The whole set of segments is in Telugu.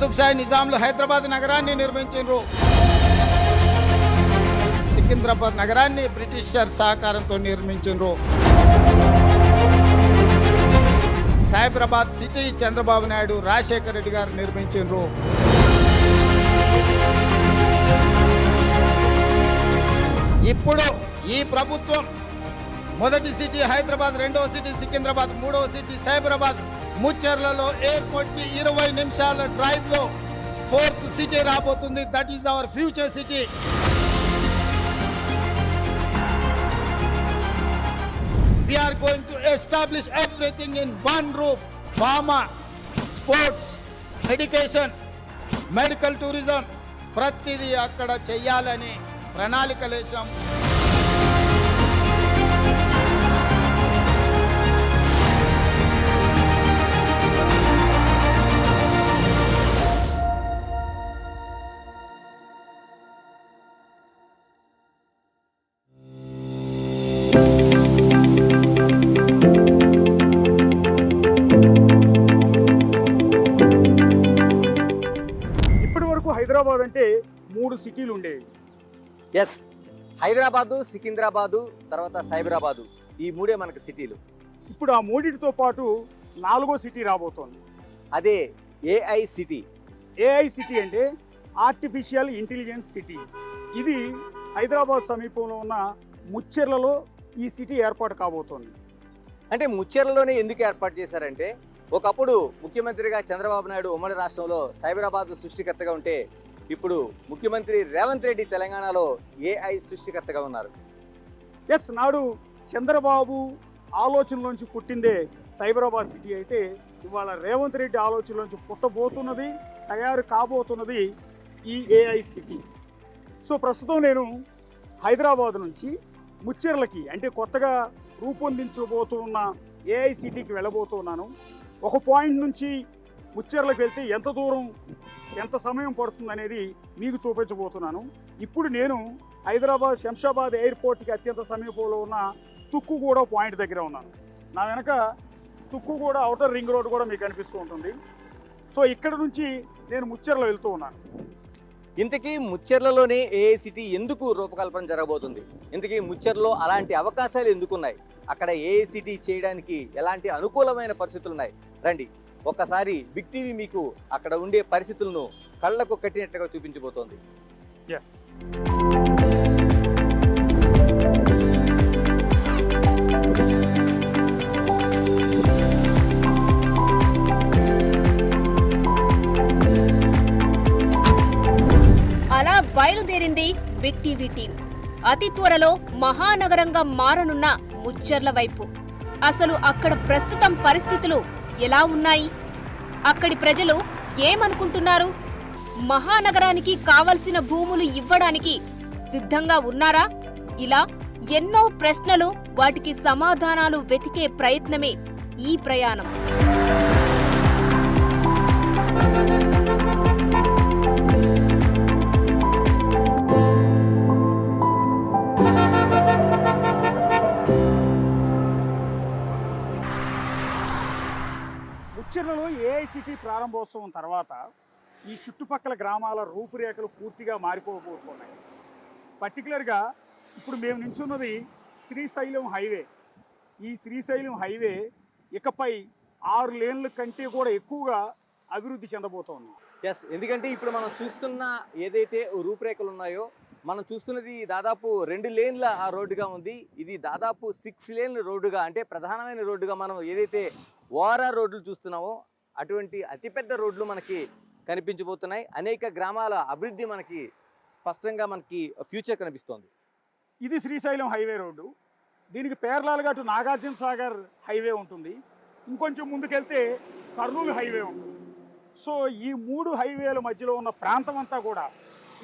కుతుబ్ షాహీ నిజాంలు హైదరాబాద్ నగరాన్ని నిర్మించారు. సికింద్రాబాద్ నగరాన్ని బ్రిటిషర్ సహకారంతో నిర్మించారు. సైబరాబాద్ సిటీ చంద్రబాబు నాయుడు రాజశేఖర రెడ్డి గారు నిర్మించారు. ఇప్పుడు ఈ ప్రభుత్వం మొదటి సిటీ హైదరాబాద్, రెండవ సిటీ సికింద్రాబాద్, మూడవ సిటీ సైబరాబాద్, ముచ్చెర్లలో ఎయిర్పోర్ట్కి 20 నిమిషాల డ్రైవ్లో 4th సిటీ రాబోతుంది. That is our future city. We are going to establish everything in one roof. Pharma, sports, education, medical tourism, ప్రతిదీ అక్కడ చెయ్యాలని ప్రణాళికలు వేసాం. హైదరాబాద్ అంటే 3 సిటీలు ఉండేవి. ఎస్, హైదరాబాదు, సికింద్రాబాదు, తర్వాత సైబరాబాదు, ఈ 3 మనకి సిటీలు. ఇప్పుడు ఆ 3టితో పాటు 4వ సిటీ రాబోతోంది. అదే ఏఐ సిటీ. ఏఐ సిటీ అంటే ఆర్టిఫిషియల్ ఇంటెలిజెన్స్ సిటీ. ఇది హైదరాబాద్ సమీపంలో ఉన్న ముచ్చెర్లలో ఈ సిటీ ఏర్పాటు కాబోతోంది. అంటే ముచ్చెర్లలోనే ఎందుకు ఏర్పాటు చేశారంటే, ఒకప్పుడు ముఖ్యమంత్రిగా చంద్రబాబు నాయుడు ఉమ్మడి రాష్ట్రంలో సైబరాబాద్ సృష్టికర్తగా ఉంటే, ఇప్పుడు ముఖ్యమంత్రి రేవంత్ రెడ్డి తెలంగాణలో ఏఐ సృష్టికర్తగా ఉన్నారు. ఎస్, నాడు చంద్రబాబు ఆలోచనలోంచి పుట్టిందే సైబరాబాద్ సిటీ అయితే, ఇవాళ రేవంత్ రెడ్డి ఆలోచనలోంచి పుట్టబోతున్నది, తయారు కాబోతున్నది ఈ ఏఐ సిటీ. సో ప్రస్తుతం నేను హైదరాబాద్ నుంచి ముచ్చెర్లకి, అంటే కొత్తగా రూపొందించబోతున్న ఏఐ సిటీకి వెళ్ళబోతున్నాను. ఒక పాయింట్ నుంచి ముచ్చెర్లకు వెళ్తే ఎంత దూరం, ఎంత సమయం పడుతుంది అనేది మీకు చూపించబోతున్నాను. ఇప్పుడు నేను హైదరాబాద్ శంషాబాద్ ఎయిర్పోర్ట్కి అత్యంత సమీపంలో ఉన్న తుక్కుగూడ పాయింట్ దగ్గర ఉన్నాను. నా వెనక తుక్కుగూడ ఔటర్ రింగ్ రోడ్ కూడా మీకు కనిపిస్తూ ఉంటుంది. సో ఇక్కడ నుంచి నేను ముచ్చెర్లో వెళ్తూ ఉన్నాను. ఇంతకీ ముచ్చెర్లలోనే ఏఐ సిటీ ఎందుకు రూపకల్పన జరగబోతుంది? ఇంతకీ ముచ్చెర్లో అలాంటి అవకాశాలు ఎందుకున్నాయి? అక్కడ ఏఐ సిటీ చేయడానికి ఎలాంటి అనుకూలమైన పరిస్థితులు ఉన్నాయి? రండి, ఒక్కసారి బిగ్ టీవీ మీకు అక్కడ ఉండే పరిస్థితులను కళ్ళకు కట్టినట్లుగా చూపించబోతోంది. ఎస్, అలా బయలుదేరింది బిగ్ టీవీ టీం. అతి త్వరలో మహానగరంగా మారనున్న ముచ్చెర్ల వైపు. అసలు అక్కడ ప్రస్తుతం పరిస్థితులు ఎలా ఉన్నాయి? అక్కడి ప్రజలు ఏమనుకుంటున్నారు? మహానగరానికి కావలసిన భూములు ఇవ్వడానికి సిద్ధంగా ఉన్నారా? ఇలా ఎన్నో ప్రశ్నలు, వాటికి సమాధానాలు వెతికే ప్రయత్నమే ఈ ప్రయాణం. ముచ్చెర్లలో ఏఐ సిటీ ప్రారంభోత్సవం తర్వాత ఈ చుట్టుపక్కల గ్రామాల రూపురేఖలు పూర్తిగా మారిపోబోతున్నాయి. పర్టికులర్గా ఇప్పుడు మేము నించున్నది శ్రీశైలం హైవే. ఈ శ్రీశైలం హైవే ఇకపై 6 లేన్ల కంటే కూడా ఎక్కువగా అభివృద్ధి చెందబోతోంది. ఎస్, ఎందుకంటే ఇప్పుడు మనం చూస్తున్న ఏదైతే రూపురేఖలు ఉన్నాయో, మనం చూస్తున్నది దాదాపు 2 లేన్ల ఆ రోడ్డుగా ఉంది. ఇది దాదాపు 6 లేన్ల రోడ్డుగా, అంటే ప్రధానమైన రోడ్డుగా మనం ఏదైతే ఓఆర్ఆర్ రోడ్లు చూస్తున్నామో అటువంటి అతిపెద్ద రోడ్లు మనకి కనిపించబోతున్నాయి. అనేక గ్రామాల అభివృద్ధి మనకి స్పష్టంగా మనకి ఫ్యూచర్ కనిపిస్తోంది. ఇది శ్రీశైలం హైవే రోడ్డు. దీనికి పేర్లాలుగా అటు నాగార్జున సాగర్ హైవే ఉంటుంది. ఇంకొంచెం ముందుకెళ్తే కర్నూలు హైవే ఉంటుంది. సో ఈ 3 హైవేల మధ్యలో ఉన్న ప్రాంతం అంతా కూడా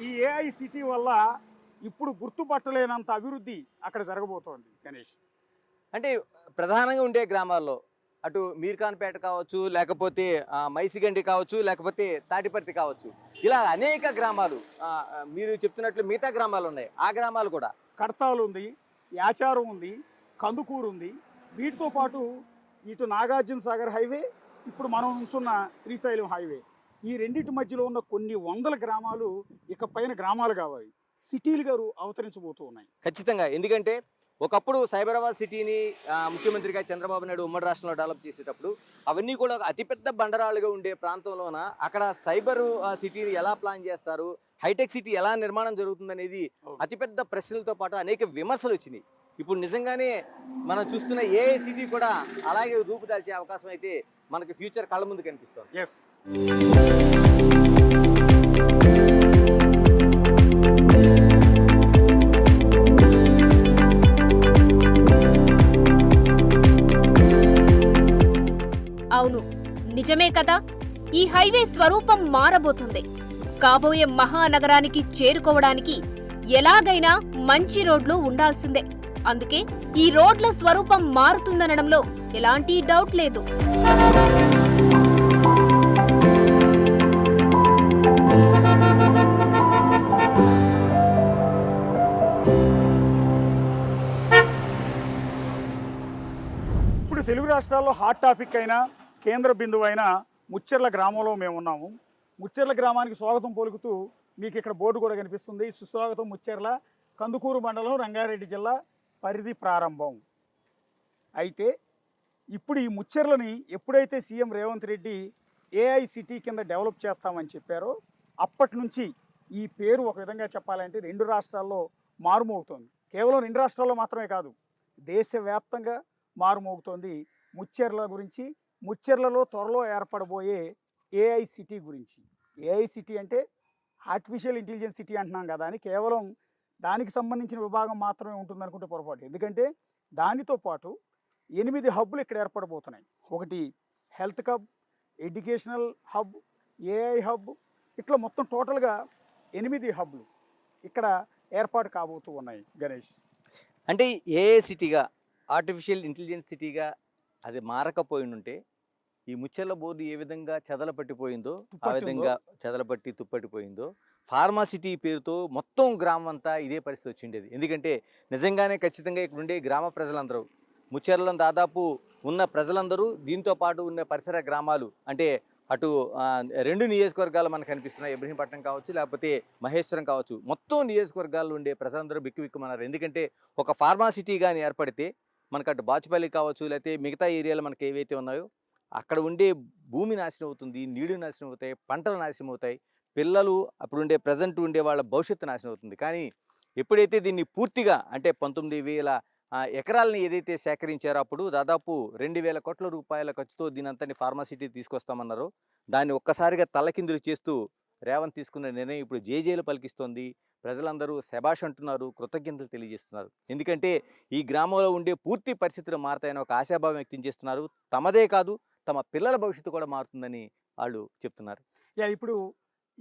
ఈ ఏఐ సిటీ వల్ల ఇప్పుడు గుర్తుపట్టలేనంత అభివృద్ధి అక్కడ జరగబోతోంది. గణేష్, అంటే ప్రధానంగా ఉండే గ్రామాల్లో అటు మీర్ఖాన్పేట కావచ్చు, లేకపోతే మైసిగండి కావచ్చు, లేకపోతే తాటిపర్తి కావచ్చు, ఇలా అనేక గ్రామాలు మీరు చెప్తున్నట్లు మిగతా గ్రామాలు ఉన్నాయి. ఆ గ్రామాలు కూడా కడతాలు ఉంది, యాచారం ఉంది, కందుకూరు ఉంది. వీటితో పాటు ఇటు నాగార్జున సాగర్ హైవే, ఇప్పుడు మనం ఉంచున్న శ్రీశైలం హైవే, ఈ రెండింటి మధ్యలో ఉన్న కొన్ని వందల గ్రామాలు ఇక పైన గ్రామాలు కావాలి, సిటీలుగా అవతరించబోతూ ఉన్నాయి. ఖచ్చితంగా. ఎందుకంటే ఒకప్పుడు సైబరాబాద్ సిటీని ముఖ్యమంత్రిగా చంద్రబాబు నాయుడు ఉమ్మడి రాష్ట్రంలో డెవలప్ చేసేటప్పుడు అవన్నీ కూడా ఒక అతిపెద్ద బండరాలుగా ఉండే ప్రాంతంలోన అక్కడ సైబర్ సిటీని ఎలా ప్లాన్ చేస్తారు, హైటెక్ సిటీ ఎలా నిర్మాణం జరుగుతుందనేది అతిపెద్ద ప్రశ్నలతో పాటు అనేక విమర్శలు వచ్చినాయి. ఇప్పుడు నిజంగానే మనం చూస్తున్న ఏఐ సిటీ కూడా అలాగే రూపుదాల్చే అవకాశం అయితే మనకి ఫ్యూచర్ కళ్ళ ముందు కనిపిస్తుంది. ఎస్, అవును, నిజమే కదా. ఈ హైవే స్వరూపం మారబోతుంది. కాబోయే మహానగరానికి చేరుకోవడానికి ఎలాగైనా మంచి రోడ్లు ఉండాల్సిందే. అందుకే ఈ రోడ్ల స్వరూపం మారుతుందనడంలో ఎలాంటి డౌట్ లేదు. ఇప్పుడు తెలుగు రాష్ట్రాల్లో హాట్ టాపిక్ అయిన కేంద్ర బిందువు అయిన ముచ్చెర్ల గ్రామంలో మేము ఉన్నాము. ముచ్చెర్ల గ్రామానికి స్వాగతం పలుకుతూ మీకు ఇక్కడ బోర్డు కూడా కనిపిస్తుంది. సుస్వాగతం ముచ్చెర్ల, కందుకూరు మండలం, రంగారెడ్డి జిల్లా పరిధి ప్రారంభం. అయితే ఇప్పుడు ఈ ముచ్చెర్లని ఎప్పుడైతే CM Revanth Reddy AI city కింద డెవలప్ చేస్తామని చెప్పారో అప్పటి నుంచి ఈ పేరు ఒక విధంగా చెప్పాలంటే 2 రాష్ట్రాల్లో మారుమోగుతోంది. కేవలం 2 రాష్ట్రాల్లో మాత్రమే కాదు, దేశవ్యాప్తంగా మారుమోగుతోంది ముచ్చెర్ల గురించి, ముచ్చెర్లలో త్వరలో ఏర్పడబోయే ఏఐ సిటీ గురించి. ఏఐ సిటీ అంటే ఆర్టిఫిషియల్ ఇంటెలిజెన్స్ సిటీ అంటున్నాం కదా అని కేవలం దానికి సంబంధించిన విభాగం మాత్రమే ఉంటుందనుకుంటే పొరపాటు. ఎందుకంటే దానితో పాటు 8 హబ్బులు ఇక్కడ ఏర్పడబోతున్నాయి. ఒకటి health hub, educational hub, AI hub, ఇట్లా మొత్తం టోటల్గా 8 హబ్లు ఇక్కడ ఏర్పాటు కాబోతూ ఉన్నాయి. గణేష్, అంటే ఏఐ సిటీగా, ఆర్టిఫిషియల్ ఇంటెలిజెన్స్ సిటీగా అది మారకపోయిండుంటే ఈ ముచ్చెర్ల బోర్డు ఏ విధంగా చెదలపట్టిపోయిందో ఆ విధంగా చెదలపట్టి తుప్పట్టిపోయిందో, ఫార్మా సిటీ పేరుతో మొత్తం గ్రామం అంతా ఇదే పరిస్థితి వచ్చిండేది. ఎందుకంటే నిజంగానే ఖచ్చితంగా ఇక్కడ ఉండే గ్రామ ప్రజలందరూ, ముచ్చెర్లలో దాదాపు ఉన్న ప్రజలందరూ, దీంతో పాటు ఉన్న పరిసర గ్రామాలు, అంటే అటు 2 నియోజకవర్గాలు మనకు కనిపిస్తున్నాయి, ఇబ్రహీంపట్నం కావచ్చు లేకపోతే మహేశ్వరం కావచ్చు, మొత్తం నియోజకవర్గాల్లో ఉండే ప్రజలందరూ బిక్కుబిక్కుమన్నారు. ఎందుకంటే ఒక ఫార్మా సిటీ కానీ ఏర్పడితే మనకు అటు బాచుపల్లి కావచ్చు లేకపోతే మిగతా ఏరియాలు మనకి ఏవైతే ఉన్నాయో అక్కడ ఉండే భూమి నాశనం అవుతుంది, నీళ్లు నాశనం అవుతాయి, పంటలు నాశనం అవుతాయి, పిల్లలు అప్పుడు ఉండే ప్రజెంట్ ఉండే వాళ్ళ భవిష్యత్తు నాశనం అవుతుంది. కానీ ఎప్పుడైతే దీన్ని పూర్తిగా అంటే 19,000 ఎకరాలని ఏదైతే సేకరించారో అప్పుడు దాదాపు 2,000 కోట్ల రూపాయల ఖర్చుతో దీనంతని ఫార్మాసిటీ తీసుకొస్తామన్నారో దాన్ని ఒక్కసారిగా తలకిందులు చేస్తూ రేవంత్ తీసుకున్న నిర్ణయం ఇప్పుడు జేజేలు పలికిస్తోంది. ప్రజలందరూ శభాష్ అంటున్నారు, కృతజ్ఞతలు తెలియజేస్తున్నారు. ఎందుకంటే ఈ గ్రామంలో ఉండే పూర్తి పరిస్థితులు మారుతాయని ఒక ఆశాభావం వ్యక్తం చేస్తున్నారు. తమదే కాదు, తమ పిల్లల భవిష్యత్తు కూడా మారుతుందని వాళ్ళు చెప్తున్నారు. ఇప్పుడు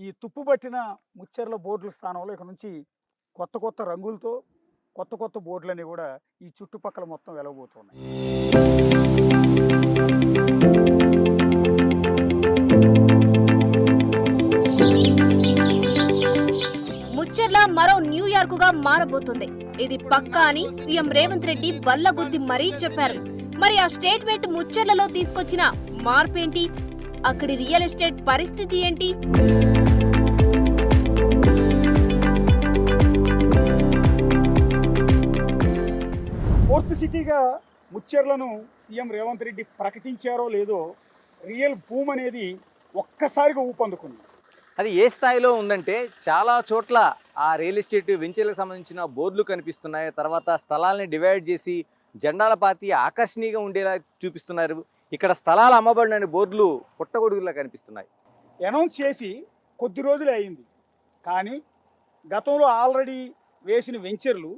ఈ తుప్పుపట్టిన ముచ్చెర్ల బోర్డుల స్థానంలో ఇక నుంచి కొత్త కొత్త రంగులతో కొత్త కొత్త బోర్డులన్నీ కూడా ఈ చుట్టుపక్కల మొత్తం వెలగబోతున్నాయి. ముచ్చెర్ల మరో న్యూయార్క్ గా మారబోతుంది. ఇది పక్కా అని సీఎం రేవంత్ రెడ్డి బల్లగుద్ది మరీ చెప్పారు. మరి ఆ స్టేట్మెంట్ ముచ్చెర్లలో తీసుకొచ్చిన మార్పేంటి? అక్కడి రియల్ ఎస్టేట్ పరిస్థితి ఏంటి? ఫోర్త్ సిటీగా ముచ్చెర్లను సీఎం రేవంత్ రెడ్డి ప్రకటించారో లేదో రియల్ భూమ్ అనేది ఒక్కసారిగా ఊపందుకుంది. అది ఏ స్థాయిలో ఉందంటే చాలా చోట్ల ఆ రియల్ ఎస్టేట్ వెంచర్లకు సంబంధించిన బోర్డులు కనిపిస్తున్నాయి. తర్వాత స్థలాల్ని డివైడ్ చేసి జెండాల పాతి ఆకర్షణీయంగా ఉండేలా చూపిస్తున్నారు. ఇక్కడ స్థలాలు అమ్మబడిన బోర్డులు పుట్టగొడుగులా కనిపిస్తున్నాయి. అనౌన్స్ చేసి కొద్ది రోజులే అయింది, కానీ గతంలో ఆల్రెడీ వేసిన వెంచర్లు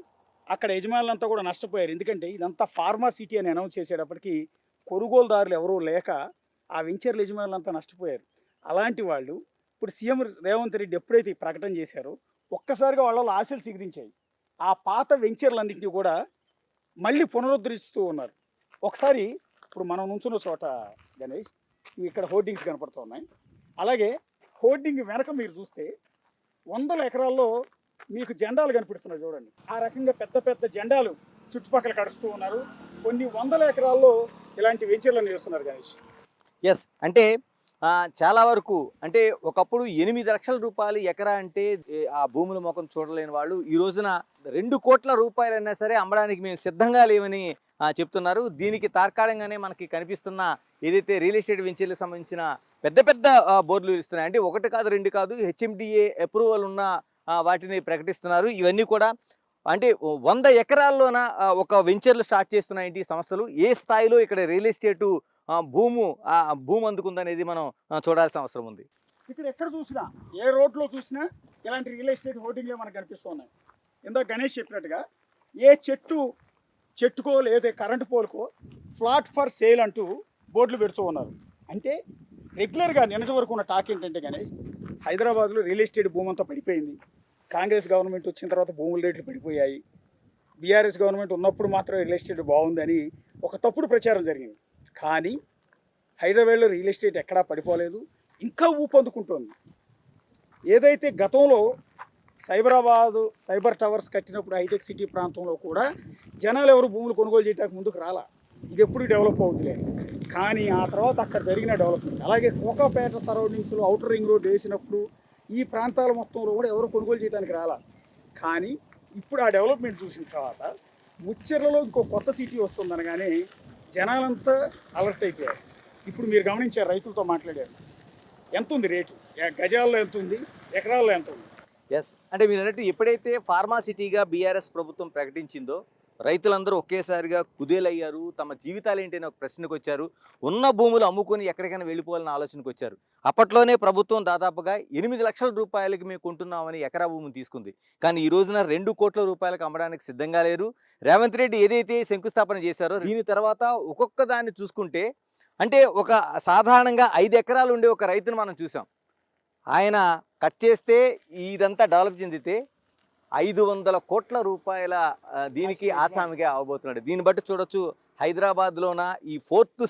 అక్కడ యజమానులంతా కూడా నష్టపోయారు. ఎందుకంటే ఇదంతా ఫార్మా సిటీ అని అనౌన్స్ చేసేటప్పటికి కొనుగోలుదారులు ఎవరూ లేక ఆ వెంచర్ల యజమానులంతా నష్టపోయారు. అలాంటి వాళ్ళు ఇప్పుడు సీఎం రేవంత్ రెడ్డి ఎప్పుడైతే ఈ ప్రకటన చేశారో ఒక్కసారిగా వాళ్ళ ఆశలు చిగురించాయి. ఆ పాత వెంచర్లన్నింటినీ కూడా మళ్ళీ పునరుద్ధరిస్తూ ఉన్నారు. ఒకసారి ఇప్పుడు మనం నుంచున్న చోట గణేష్ ఇక్కడ హోర్డింగ్స్ కనపడుతున్నాయి. అలాగే హోర్డింగ్ వెనక మీరు చూస్తే 100 ఎకరాల్లో మీకు జెండాలు కనిపిస్తున్నాయి చూడండి. ఆ రకంగా పెద్ద పెద్ద జెండాలు చుట్టుపక్కల కడుస్తూ ఉన్నారు. కొన్ని 100 ఎకరాల్లో ఇలాంటి వెంచర్లను చేస్తున్నారు గణేష్. ఎస్, అంటే చాలా వరకు అంటే ఒకప్పుడు 8 లక్షల రూపాయలు ఎకరా అంటే ఆ భూముల ముఖం చూడలేని వాళ్ళు ఈ రోజున 2 కోట్ల రూపాయలైనా సరే అమ్మడానికి మేము సిద్ధంగా లేవని చెప్తున్నారు. దీనికి తార్కాణంగానే మనకి కనిపిస్తున్న ఏదైతే రియల్ ఎస్టేట్ వెంచర్లకు సంబంధించిన పెద్ద పెద్ద బోర్డులు ఇస్తున్నాయి. అంటే 1 కాదు 2 కాదు, హెచ్ఎండిఏ అప్రూవల్ ఉన్న వాటిని ప్రకటిస్తున్నారు. ఇవన్నీ కూడా అంటే 100 ఎకరాల్లోన ఒక వెంచర్లు స్టార్ట్ చేస్తున్నాయి ఈ సంస్థలు. ఏ స్థాయిలో ఇక్కడ రియల్ ఎస్టేటు భూమి అందుకుందనేది మనం చూడాల్సిన అవసరం ఉంది. ఇక్కడ ఎక్కడ చూసినా, ఏ రోడ్లో చూసినా ఇలాంటి రియల్ ఎస్టేట్ హోర్డింగ్లే మనకు కనిపిస్తున్నాయి. ఇందాక గణేష్ చెప్పినట్టుగా ఏ చెట్టుకో లేదా current polka flat for sale అంటూ బోర్డులు పెడుతూ ఉన్నారు. అంటే రెగ్యులర్గా నిన్నటి వరకు ఉన్న టాక్ ఏంటంటే గణేష్, హైదరాబాద్లో రియల్ ఎస్టేట్ భూమి అంతా పడిపోయింది. కాంగ్రెస్ గవర్నమెంట్ వచ్చిన తర్వాత భూముల రేట్లు పడిపోయాయి. బీఆర్ఎస్ గవర్నమెంట్ ఉన్నప్పుడు మాత్రం రియల్ ఎస్టేట్ బాగుందని ఒక తప్పుడు ప్రచారం జరిగింది. కానీ హైదరాబాద్లో రియల్ ఎస్టేట్ ఎక్కడా పడిపోలేదు, ఇంకా ఊపందుకుంటోంది. ఏదైతే గతంలో సైబర్ టవర్స్ కట్టినప్పుడు హైటెక్ సిటీ ప్రాంతంలో కూడా జనాలు ఎవరు భూములు కొనుగోలు చేయడానికి ముందుకు రాలా, ఇది ఎప్పుడు డెవలప్ అవుతుంది. కానీ ఆ తర్వాత అక్కడ జరిగిన డెవలప్మెంట్, అలాగే కోకాపేట సరౌండింగ్స్లో అవుటర్ రింగ్ రోడ్ వేసినప్పుడు ఈ ప్రాంతాల మొత్తంలో కూడా ఎవరు కొనుగోలు చేయడానికి రాలా. కానీ ఇప్పుడు ఆ డెవలప్మెంట్ చూసిన తర్వాత ముచ్చెర్లలో ఇంకో కొత్త సిటీ వస్తుందనగానే జనాలంతా అలర్ట్ అయిపోయారు. ఇప్పుడు మీరు గమనించారు, రైతులతో మాట్లాడారు, ఎంత ఉంది రేటు, గజాల్లో ఎంత ఉంది, ఎకరాల్లో ఎంత ఉంది. ఎస్, అంటే మీరు అన్నట్టు ఎప్పుడైతే ఫార్మా సిటీగా బీఆర్ఎస్ ప్రభుత్వం ప్రకటించిందో రైతులందరూ ఒకేసారిగా కుదేలయ్యారు. తమ జీవితాలు ఏంటని ఒక ప్రశ్నకు వచ్చారు. ఉన్న భూములు అమ్ముకొని ఎక్కడికైనా వెళ్ళిపోవాలని ఆలోచనకు వచ్చారు. అప్పట్లోనే ప్రభుత్వం దాదాపుగా 8 లక్షల రూపాయలకి మేము కొంటున్నామని ఎకరా భూమిని తీసుకుంది. కానీ ఈ రోజున 2 కోట్ల రూపాయలకు అమ్మడానికి సిద్ధంగా లేరు. రేవంత్ రెడ్డి ఏదైతే శంకుస్థాపన చేశారో దీని తర్వాత ఒక్కొక్క దాన్ని చూసుకుంటే అంటే ఒక సాధారణంగా 5 ఎకరాలు ఉండే ఒక రైతును మనం చూసాం. ఆయన కట్ చేస్తే ఇదంతా డెవలప్ చెందితే 500 కోట్ల రూపాయల దీనికి ఆసామిగా అవబోతున్నాడు. దీన్ని బట్టి చూడొచ్చు హైదరాబాద్లోన ఈ 4th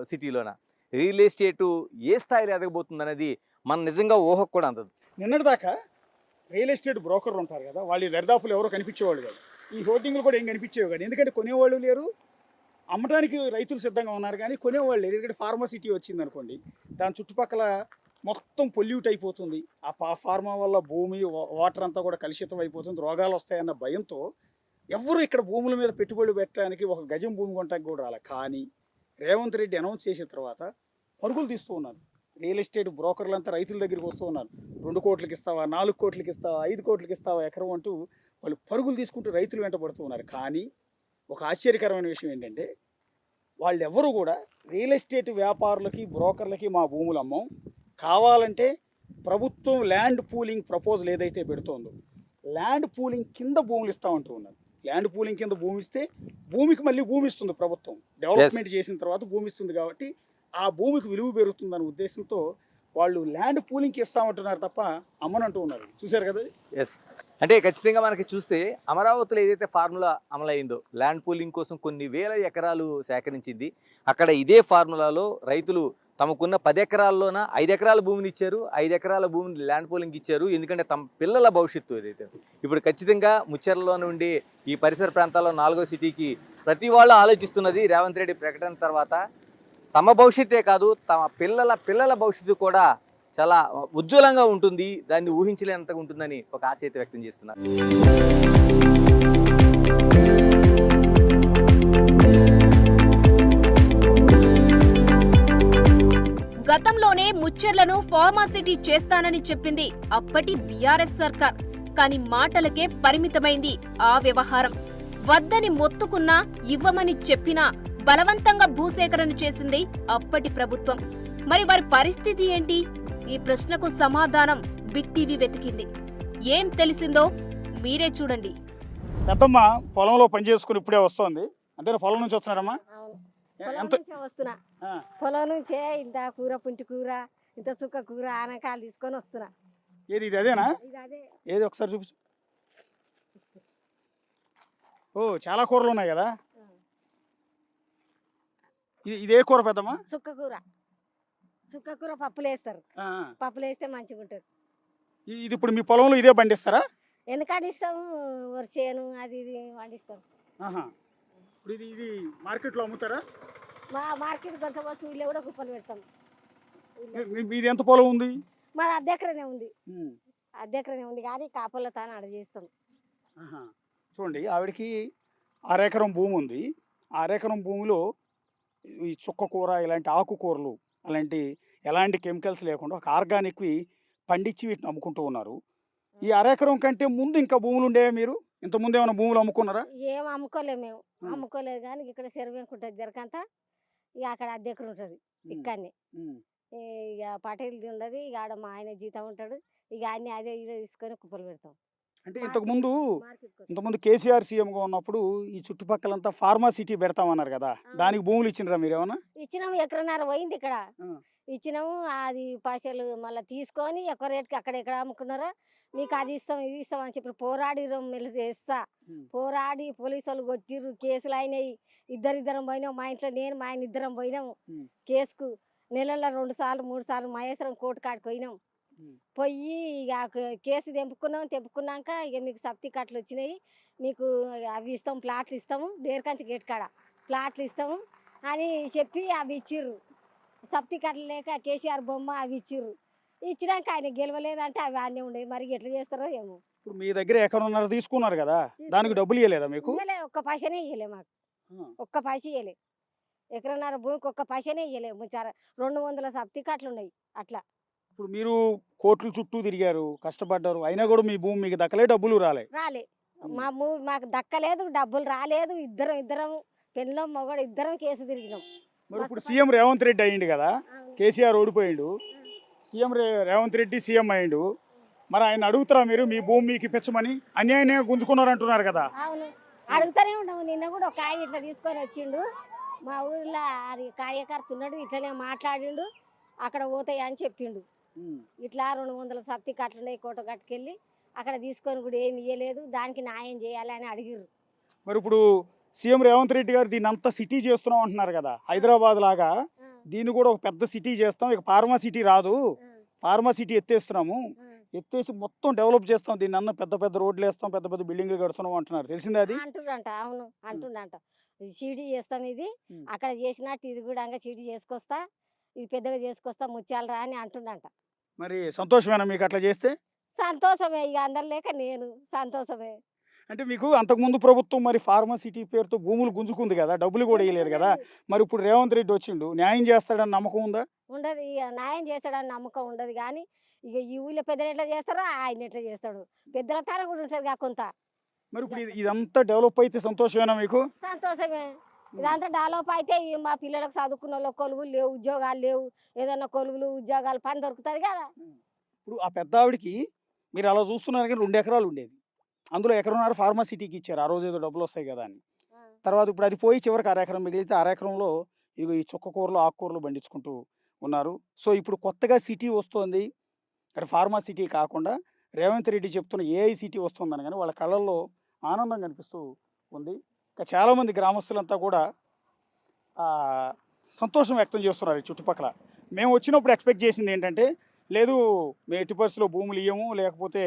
సిటీలోన రియల్ ఎస్టేటు ఏ స్థాయిలో ఎదగబోతుంది అనేది మనం నిజంగా ఊహకు కూడా అందదు. నిన్నటిదాకా రియల్ ఎస్టేట్ బ్రోకర్లు ఉంటారు కదా, వాళ్ళు దరిదాపులు ఎవరో కనిపించేవాళ్ళు కాదు. ఈ హోర్డింగ్లు కూడా ఏం కనిపించేవి కాదు. ఎందుకంటే కొనేవాళ్ళు లేరు, అమ్మడానికి రైతులు సిద్ధంగా ఉన్నారు కానీ కొనేవాళ్ళు లేరు. ఎందుకంటే ఫార్మా సిటీ వచ్చింది అనుకోండి, దాని చుట్టుపక్కల మొత్తం పొల్యూట్ అయిపోతుంది. ఆ ఫార్మా వల్ల భూమి వాటర్ అంతా కూడా కలుషితం అయిపోతుంది, రోగాలు వస్తాయన్న భయంతో ఎవరు ఇక్కడ భూముల మీద పెట్టుబడి పెట్టడానికి ఒక గజం భూమి కొనడానికి కూడా రాలే. కానీ రేవంత్ రెడ్డి అనౌన్స్ చేసిన తర్వాత పరుగులు తీస్తూ ఉన్నారు. రియల్ ఎస్టేట్ బ్రోకర్లంతా రైతుల దగ్గరికి వస్తూ ఉన్నారు. 2 కోట్లకి ఇస్తావా, 4 కోట్లకి ఇస్తావా, 5 కోట్లకి ఇస్తావా ఎకరం అంటూ వాళ్ళు పరుగులు తీసుకుంటూ రైతులు వెంట పడుతూ ఉన్నారు. కానీ ఒక ఆశ్చర్యకరమైన విషయం ఏంటంటే వాళ్ళు ఎవరు కూడా రియల్ ఎస్టేట్ వ్యాపారులకి బ్రోకర్లకి మా భూములు అమ్మం, కావాలంటే ప్రభుత్వం ల్యాండ్ పూలింగ్ ప్రపోజల్ ఏదైతే పెడుతోందో ల్యాండ్ పూలింగ్ కింద భూములు ఇస్తామంటూ ఉన్నారు. ల్యాండ్ పూలింగ్ కింద భూమి ఇస్తే భూమికి మళ్ళీ భూమి ఇస్తుంది ప్రభుత్వం, డెవలప్మెంట్ చేసిన తర్వాత భూమి ఇస్తుంది కాబట్టి ఆ భూమికి విలువ పెరుగుతుందనే ఉద్దేశంతో వాళ్ళు ల్యాండ్ పూలింగ్కి ఇస్తామంటున్నారు తప్ప అమ్మనంటూ ఉన్నారు. చూశారు కదా. ఎస్, అంటే ఖచ్చితంగా మనకి చూస్తే అమరావతిలో ఏదైతే ఫార్ములా అమలైందో ల్యాండ్ పూలింగ్ కోసం కొన్ని వేల ఎకరాలు సేకరించింది. అక్కడ ఇదే ఫార్ములాలో రైతులు తమకున్న 10 ఎకరాల్లోన 5 ఎకరాల భూమిని ఇచ్చారు, 5 ఎకరాల భూమిని ల్యాండ్ పూలింగ్ ఇచ్చారు. ఎందుకంటే తమ పిల్లల భవిష్యత్తు ఏదైతే ఇప్పుడు ఖచ్చితంగా ముచ్చెరలో నుండి ఈ పరిసర ప్రాంతాల్లో 4వ సిటీకి ప్రతి వాళ్ళు ఆలోచిస్తున్నది రేవంత్ రెడ్డి ప్రకటన తర్వాత తమ భవిష్యత్తే కాదు తమ పిల్లల భవిష్యత్తు కూడా చాలా ఉజ్వలంగా ఉంటుంది, దాన్ని ఊహించలేనంతగా ఉంటుందని ఒక ఆశ అయితే వ్యక్తం చేస్తున్నారు. గతంలోనే ముచ్చెర్లను ఫార్మాసిటీ చేస్తానని చెప్పింది అప్పటి బీఆర్ఎస్ సర్కార్. కానీ మాటలకే పరిమితమైంది ఆ వ్యవహారం. వద్దని మొత్తుకున్నా, ఇవ్వమని చెప్పినా బలవంతంగా భూసేకరణ చేసింది అప్పటి ప్రభుత్వం. మరి వారి పరిస్థితి ఏంటి? ఈ ప్రశ్నకు సమాధానం బిగ్ టీవీ వెతికింది. ఏం తెలిసిందో మీరే చూడండి. పెద్దమ్మ పొలంలో పనిచేసుకుని ఇప్పుడే వస్తోంది. అంతేనా? పొలం నుంచి వస్తున్నారమ్మా? వస్తున్నా, పొలం నుంచే ఇంత కూర, పుంటి కూర, ఇంత చుక్క కూర, ఆనకాయలు తీసుకొని వస్తున్నా. ఏది ఇది అదేనా? ఏది ఒకసారి చూపించు. ఓ, చాలా కూరలు ఉన్నాయి కదా. ఇదే కూర పెద్దమ్మా? చుక్క కూర పప్పులు వేస్తారు, పప్పులు వేస్తే మంచిగా ఉంటుంది. ఇది ఇప్పుడు మీ పొలంలో ఇదే పండిస్తారా? ఎందుకంటే ఇస్తాము, వరిసేను అది ఇది పండిస్తాం. ఇప్పుడు ఇది మార్కెట్లో అమ్ముతారా? మా మార్కెట్ కొంచెం వచ్చి వీళ్ళు కూడా కుప్పలు పెడతాం. మీది ఎంత పొలం ఉంది? మాది అద్దెకరనే ఉంది, అద్దెకరనే ఉంది కానీ కాపులతో ఆడ చేస్తాం. ఆహా. చూడండి, ఆవిడకి అరెకరం భూమి ఉంది. ఆ అరెకరం భూమిలో ఈ చుక్క కూర, ఇలాంటి ఆకుకూరలు, అలాంటి ఎలాంటి కెమికల్స్ లేకుండా ఒక ఆర్గానిక్వి పండించి వీటిని అమ్ముకుంటూ ఉన్నారు. ఈ అరెకరం కంటే ముందు ఇంకా భూములు ఉండేవా? మీరు ఇంతకుముందు ఏమైనా భూములు అమ్ముకున్నారా? ఏం అమ్ముకోలేము మేము, అమ్ముకోలేదు కానీ ఇక్కడ చెరువు ఉంటుంది జరకంతా, ఇక అక్కడ అద్దెకరు ఉంటుంది ఇక్కడనే. ఇక పటేల్ది ఉండదు, ఇక ఆడ మా ఆయన జీతం ఉంటాడు, ఇక అన్ని అదే ఇదే తీసుకొని కుప్పలు పెడతాం. అంటే ఇంతకుముందు కేసీఆర్ సీఎంగా ఉన్నప్పుడు ఈ చుట్టుపక్కలంతా ఫార్మాసిటీ పెడతామన్నారు కదా, దానికి భూములు ఇచ్చినరా మీరు ఏమన్నా? ఇచ్చినాము, ఎకరన్నర పోయింది ఇక్కడ ఇచ్చినాము. అది పైసలు మళ్ళీ తీసుకొని ఎక్కువ రేటుకి అక్కడ ఎక్కడ అమ్ముకున్నారో మీకు అది ఇస్తాం ఇది ఇస్తాం అని చెప్పి పోరాడిరం చేస్తా. పోరాడి పోలీసు వాళ్ళు కొట్టిర్రు, కేసులు అయినాయి. ఇద్దరం పోయినాం, మా ఇంట్లో నేను మా ఆయన ఇద్దరం పోయినాము కేసుకు. నెలల్లో 2 సార్లు 3 సార్లు మహేశ్వరం కోర్టు కాడికి పోయినాం. పోయి ఇక కేసు తెంపుకున్నాక ఇక మీకు సబ్సిడీ కట్టలు వచ్చినాయి, మీకు అవి ఇస్తాం, ప్లాట్లు ఇస్తాము, దేరకంచి గేట్ కాడ ప్లాట్లు ఇస్తాము అని చెప్పి అవి ఇచ్చిర్రు. సబ్సిడీ కట్టలు లేక కేసీఆర్ బొమ్మ అవి ఇచ్చిర్రు. ఇచ్చినాక ఆయన గెలవలేదంటే అవి అన్నీ ఉండేవి. మరి ఎట్లా చేస్తారో ఏమో. ఇప్పుడు మీ దగ్గర ఎకరన్నర తీసుకున్నారు కదా, దానికి డబ్బులు ఇవ్వలేదా మీకు? ఒక్క పైసనే ఇవ్వలే మాకు, ఒక్క పైస ఇవ్వలే. ఎకరన్నర భూమికి ఒక్క పైసనే ఇవ్వలే. 200 సబ్సిడీ కట్టలు ఉన్నాయి అట్లా. ఇప్పుడు మీరు కోట్లు చుట్టూ తిరిగారు, కష్టపడ్డారు, అయినా కూడా మీ భూమి మీకు దక్కలే, డబ్బులు రాలే. మాకు దక్కలేదు, డబ్బులు రాలేదు. ఇద్దరం పెళ్ళం మొగడు ఇద్దరం కేసు తిరిగినాం. మరి ఇప్పుడు సీఎం రేవంత్ రెడ్డి అయ్యిండు కదా, కేసీఆర్ ఓడిపోయిండు, సీఎం రేవంత్ రెడ్డి సీఎం అయ్యిండు. మరి ఆయన అడుగుతారా మీరు మీ భూమి మీకు ఇప్పించమని? అన్యాయంగా గుంజుకున్నారు అంటున్నారు కదా. అవును, అడుగుతూనే ఉన్నాము. నిన్న కూడా ఒక ఆయన ఇట్లా తీసుకొని వచ్చిండు, మా ఊర్లో కార్యకర్త ఉన్నాడు, ఇట్లనే మాట్లాడిండు, అక్కడ పోతాయి అని చెప్పిండు. ఇట్లా 200 సబ్సిడీ కట్టలు ఉన్నాయి, కోట కట్టుకెళ్ళి అక్కడ తీసుకొని కూడా ఏమి ఇవ్వలేదు, దానికి న్యాయం చేయాలి అని అడిగిర్రు. మరి ఇప్పుడు సీఎం రేవంత్ రెడ్డి గారు దీన్ని అంతా సిటీ చేస్తున్నాం అంటున్నారు కదా, హైదరాబాద్ లాగా దీన్ని కూడా ఒక పెద్ద సిటీ చేస్తాం, ఇక ఫార్మా సిటీ రాదు, ఫార్మా సిటీ ఎత్తేస్తున్నాము, ఎత్తేసి మొత్తం డెవలప్ చేస్తాం, దీన్ని అన్న పెద్ద పెద్ద రోడ్లు వేస్తాం, పెద్ద పెద్ద బిల్డింగ్లు కడుతున్నాం అంటున్నారు. తెలిసిందే అది అంటుండంట. అవును అంటుండంట, సిటీ చేస్తాం, ఇది అక్కడ చేసినట్టు ఇది కూడా సిటీ చేసుకొస్తా, ఇది పెద్దగా చేసుకొస్తా, ముత్యాలరా అని అంటుండంట. మరి సంతోషమేనా మీకు అట్లా చేస్తే? సంతోషమే, ఇక అందరు లేక నేను సంతోషమే. అంటే మీకు అంతకుముందు ప్రభుత్వం మరి ఫార్మాసిటీ పేరుతో భూములు గుంజుకుంది కదా, డబ్బులు కూడా వేయలేదు కదా, మరి ఇప్పుడు రేవంత్ రెడ్డి వచ్చిండు, న్యాయం చేస్తాడని నమ్మకం ఉందా? ఉండదు, ఇక న్యాయం చేస్తాడని నమ్మకం ఉండదు. కానీ ఇక ఈ ఊళ్ళో పెద్దలు ఎట్లా చేస్తారో ఆయన ఎట్లా చేస్తాడు, పెద్దల తన కూడా ఉంటుంది కదా కొంత. మరి ఇప్పుడు ఇదంతా డెవలప్ అయితే సంతోషమేనా మీకు? సంతోషమే, ఇదంతా డెవలప్ అయితే మా పిల్లలకు చదువుకున్న వాళ్ళు కొలువులు లేవు, ఉద్యోగాలు లేవు, ఏదన్నా కొలువులు ఉద్యోగాలు పని దొరుకుతుంది కదా. ఇప్పుడు ఆ పెద్ద ఆవిడకి మీరు అలా చూస్తున్నారు కానీ 2 ఎకరాలు ఉండేది, అందులో ఎకరన్నర ఫార్మాసిటీకి ఇచ్చారు, ఆ రోజు ఏదో డబ్బులు వస్తాయి కదా అని. తర్వాత ఇప్పుడు అది పోయి చివరికి అరెకరం మిగిలితే అరెకరంలో ఇక ఈ చుక్కకూరలు ఆకుకూరలు పండించుకుంటూ ఉన్నారు. సో ఇప్పుడు కొత్తగా సిటీ వస్తుంది, అక్కడ ఫార్మాసిటీ కాకుండా రేవంత్ రెడ్డి చెప్తున్న ఏఐ సిటీ వస్తుందని కానీ వాళ్ళ కళ్ళల్లో ఆనందం కనిపిస్తూ ఉంది. ఇంకా చాలామంది గ్రామస్తులంతా కూడా సంతోషం వ్యక్తం చేస్తున్నారు. ఈ చుట్టుపక్కల మేము వచ్చినప్పుడు ఎక్స్పెక్ట్ చేసింది ఏంటంటే, లేదు మేము ఎట్టి పరిస్థితిలో భూములు ఇవ్వము, లేకపోతే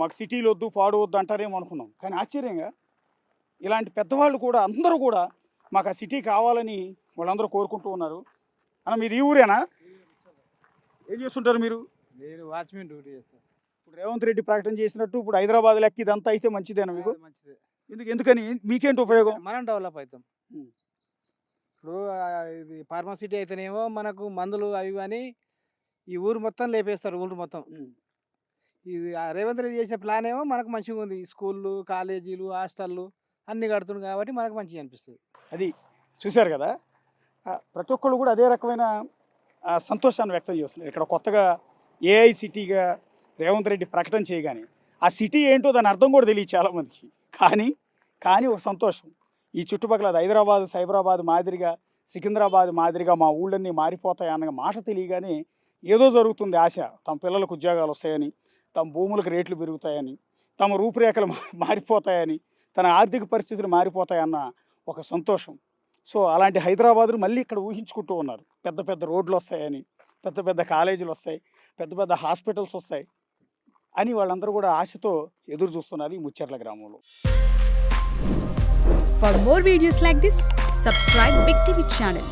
మాకు సిటీలు వద్దు, పాడు వద్దు అంటారేమో అనుకున్నాం. కానీ ఆశ్చర్యంగా ఇలాంటి పెద్దవాళ్ళు కూడా అందరూ కూడా మాకు ఆ సిటీ కావాలని వాళ్ళందరూ కోరుకుంటూ ఉన్నారు. అన్న మీది ఈ ఊరేనా? ఏం చేస్తుంటారు మీరు? నేను వాచ్మెన్ డ్యూటీ చేస్తాను. ఇప్పుడు రేవంత్ రెడ్డి ప్రకటన చేసినట్టు ఇప్పుడు హైదరాబాద్ లెక్క ఇదంతా అయితే మంచిదేనా మీకు? మంచిదే. ఎందుకని మీకేంటి ఉపయోగం? మనం డెవలప్ అవుతాం. ఇప్పుడు ఇది ఫార్మాసిటీ అయితేనేమో మనకు మందులు అవి అని ఈ ఊరు మొత్తం లేపేస్తారు, ఊరు మొత్తం. ఇది రేవంత్ రెడ్డి చేసిన ప్లాన్ ఏమో మనకు మంచిగా ఉంది, స్కూళ్ళు కాలేజీలు హాస్టళ్ళు అన్నీ కడుతుంది కాబట్టి మనకు మంచిగా అనిపిస్తుంది. అది చూశారు కదా, ప్రతి ఒక్కళ్ళు కూడా అదే రకమైన సంతోషాన్ని వ్యక్తం చేస్తున్నారు. ఇక్కడ కొత్తగా ఏఐ సిటీగా రేవంత్ రెడ్డి ప్రకటన చేయగానే ఆ సిటీ ఏంటో దాని అర్థం కూడా తెలియదు చాలామందికి. కానీ ఒక సంతోషం, ఈ చుట్టుపక్కల హైదరాబాద్ సైబరాబాద్ మాదిరిగా సికింద్రాబాద్ మాదిరిగా మా ఊళ్ళన్నీ మారిపోతాయి అన్న మాట తెలియగానే ఏదో జరుగుతుంది ఆశ. తమ పిల్లలకు ఉద్యోగాలు వస్తాయని, తమ భూములకు రేట్లు పెరుగుతాయని, తమ రూపురేఖలు మారిపోతాయని, తన ఆర్థిక పరిస్థితులు మారిపోతాయన్న ఒక సంతోషం. సో అలాంటి హైదరాబాద్ను మళ్ళీ ఇక్కడ ఊహించుకుంటూ ఉన్నారు. పెద్ద పెద్ద రోడ్లు వస్తాయని, పెద్ద పెద్ద కాలేజీలు వస్తాయి, పెద్ద పెద్ద హాస్పిటల్స్ వస్తాయి అని వాళ్ళందరూ కూడా ఆశతో ఎదురు చూస్తున్నారు ఈ ముచ్చెర్ల గ్రామంలో. For more videos like this, subscribe Big TV channel.